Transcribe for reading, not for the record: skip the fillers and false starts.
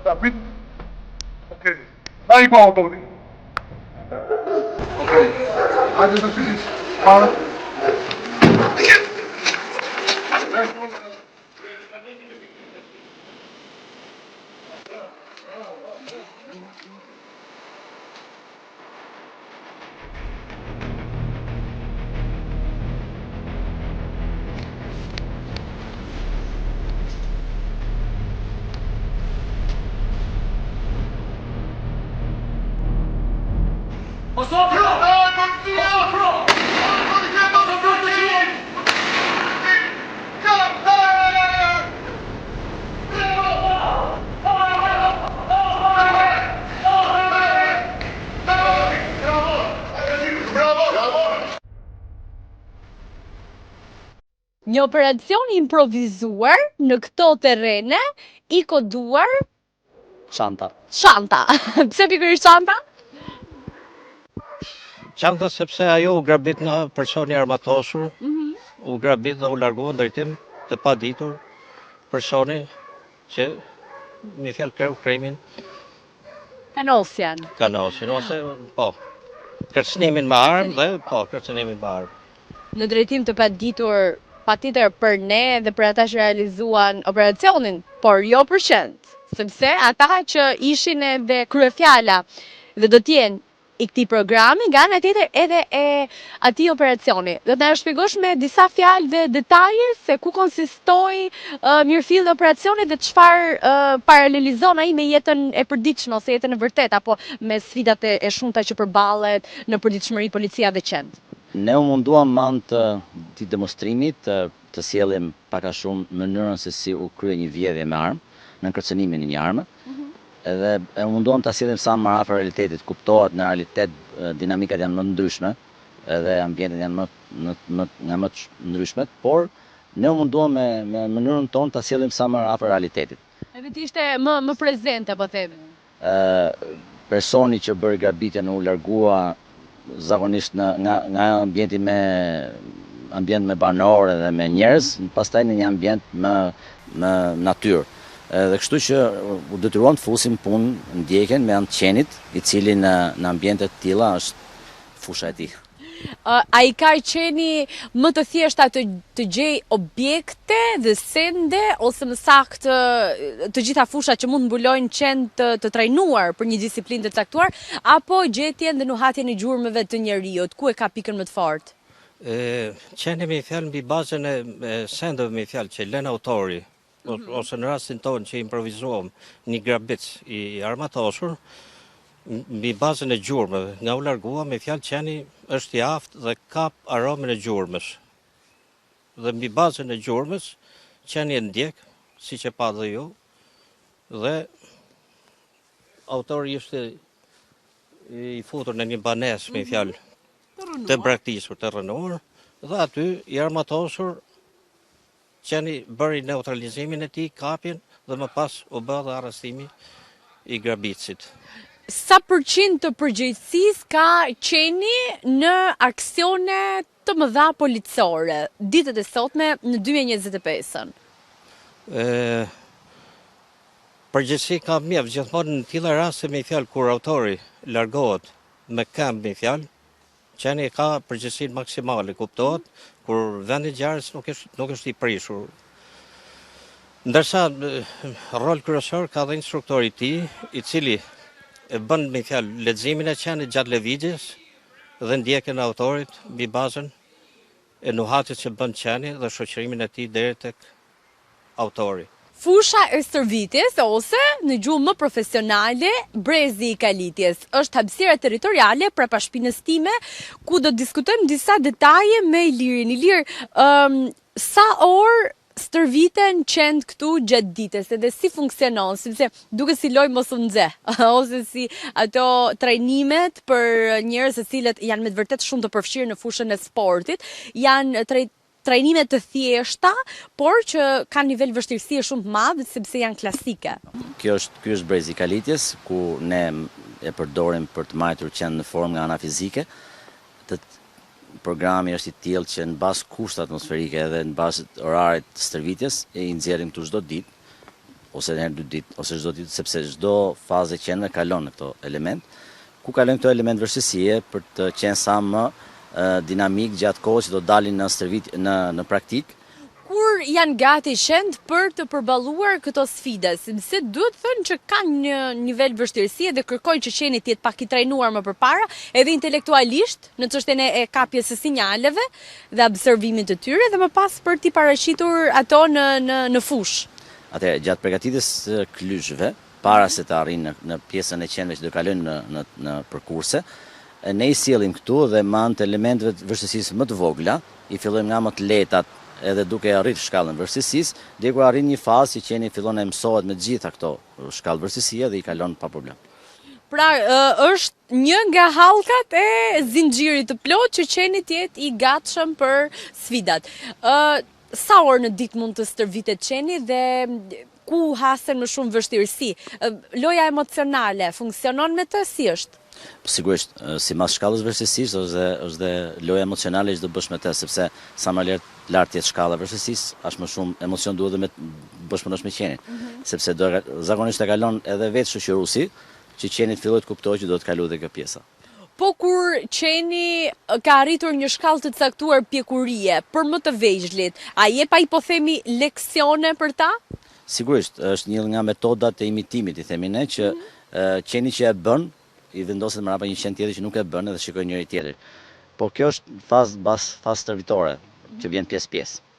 David. Okej. Na i pa autori. Okej. Hajde të fitis. Para. Një operacion improvizuar në këto terrene i koduar Çanta. Pse pikërisht çanta? Çanta sepse ajo u grabit nga personi armatosur, u grabit dhe u largua në drejtim të paditur personi që me fjalë kreu krimin kanosin ose po kërcënimin me armë dhe kërcënimin me armë. Në drejtim të paditur patjetër për ne dhe për ata që realizuan operacionin, por jo për qend, sepse ata që ishin edhe kryefjala dhe do t'jenë i këtij programi, nga ana tjetër edhe e atij operacioni. Do të na shpjegosh me disa fjalë dhe detaje se ku konsistoi mirëfilli i operacionit dhe çfarë paralelizon ai me jetën e përditshme ose jetën e vërtetë apo me sfidat e shumta që përballet në përditshmëri policia dhe qend. Ne u munduam me anë të demonstrimit të sjellim pak a shumë mënyrën se si u krye një vjedhje me armë, në kërcënimin e një arme. Edhe e munduam ta sjellim sa më afër realitetit, kuptohet në realitet dinamikat janë më të ndryshme, edhe ambientet janë më të ndryshme, por ne u munduam me mënyrën tonë ta sjellim sa më afër realitetit. Edhe ti ishte më prezente, po themi. Personi që bëri grabitjen u largua zakonisht nga ambienti ambient me banorë dhe me njerëz, pastaj në një ambient më natyrë. Dhe kështu që u detyruam të fusim punë ndjekjen me anë të qenit, i cili në ambiente të tilla është fusha e tij. A i ka qeni më të thjeshta të gjej objekte dhe sende, ose më saktë të gjitha fushat që mund të mbulojnë qend të trajnuar për një disiplinë të caktuar, apo gjetjen dhe nuhatjen e gjurmëve të njerëzit, ku e ka pikën më të fortë? Qeni me fjalë mbi bazën e sendeve me fjalë që lën autori, ose në rastin tonë që improvizuam një grabic i armatosur, mbi bazën e gjurmëve, nga u largua me fjalë qeni është i aftë dhe kap aromën e gjurmës. Dhe mbi bazën e gjurmës, qeni e ndjek, si që pa dhe ju, dhe autori ishte i futur në një banes me fjalë të braktisur, të rënuar, dhe aty i armatosur, qeni bëri neutralizimin e tij, kapjen, dhe më pas u bë dhe arrestimi i grabicit. Sa përqind të përgjegjësisë ka qeni në aksione të mëdha policore, ditët e sotme në 2025-ën? Përgjegjësi ka mjaft gjithmonë në tilla raste me fjalë kur autori largohet me këmbë me fjalë, qeni ka përgjegjësinë maksimale, kuptohet, kur vendi i ngjarjes nuk është i prishur. Ndërsa rol kryesor ka dhe instruktori i tij, i cili e bën me fjalë leximin e qenit gjatë lëvizjes dhe ndjekjen e autorit mbi bazën e nuhatjes që bën qeni dhe shoqërimin e tij deri tek autori. Fusha e stërvitjes ose në gjuhë më profesionale brezi i kalitjes është hapësira territoriale prapa shpinës time, ku do të diskutojmë disa detaje me Ilirin. Ilir, sa orë stërviten qend këtu gjatë ditës, edhe si funksionon, sepse duke si lojë mos u nxe, ose si ato trajnimet për njerëz të cilët janë me të vërtet shumë të përfshirë në fushën e sportit, janë trajnime të thjeshta, por që kanë nivel vështirësie shumë të madh sepse janë klasike. Ky është brezi i kalitjes, ku ne e përdorim për të mbajtur qend në formë nga ana fizike. Programi është i tillë që në bazë kushte atmosferike dhe në bazë orarit të stërvitjes e i nxjerrim këtu çdo ditë ose herë 2 ditë, ose çdo ditë, sepse çdo fazë e qenve kalon në këto element, ku kalojnë këto element vështirësie për të qenë sa më dinamik gjatë kohës që do dalin në stërvit në praktik. Kur janë gati qend për të përballuar këto sfida, sepse duhet thënë që kanë një nivel vështirësie dhe kërkojnë që qeni të jetë pak i trajnuar më përpara, edhe intelektualisht në çështjen e kapjes së sinjaleve dhe observimit të tyre dhe më pas për t'i paraqitur ato në fushë. Atëherë, gjatë përgatitjes së klyshëve, para se të arrijnë në pjesën e qenve që do kalojnë në përkurse, ne i sjellim këtu dhe me anë të elementeve të vështirësisë më të vogla, i fillojmë nga më të lehtat edhe duke arritur shkallën vështirësisë, deri kur arrin një fazë që qeni fillon të mësohet me gjitha këto shkallë vështirësie dhe i kalon pa problem. Pra, është një nga hallkat e zinxhirit të plotë që qeni të jetë i gatshëm për sfidat. Sa orë në ditë mund të stërvitet qeni dhe ku hasen më shumë vështirësi? Loja emocionale funksionon me të, si është? Sigurisht, si mas shkallës vështirësisë është dhe loja emocionale që do bësh me të, sepse sa më lart jetë shkalla vështirësisë, aq më shumë emocion duhet dhe me bësh punosh me qenin. Sepse zakonisht e kalon edhe vetë shoqëruesi, që qeni të fillojë të kuptojë që do të kalojë dhe kjo pjesa. Po kur qeni ka arritur një shkallë të caktuar pjekurie për më të vegjëlit, a jep ai po themi leksione për ta? Sigurisht, është një nga metodat e imitimit, i themi ne, që qeni që e bën, i vendoset mbrapa një qen tjetër që nuk e bën dhe shikojë njëri tjetër. Po kjo është fazë stërvitore, që vjen pjesë-pjesë.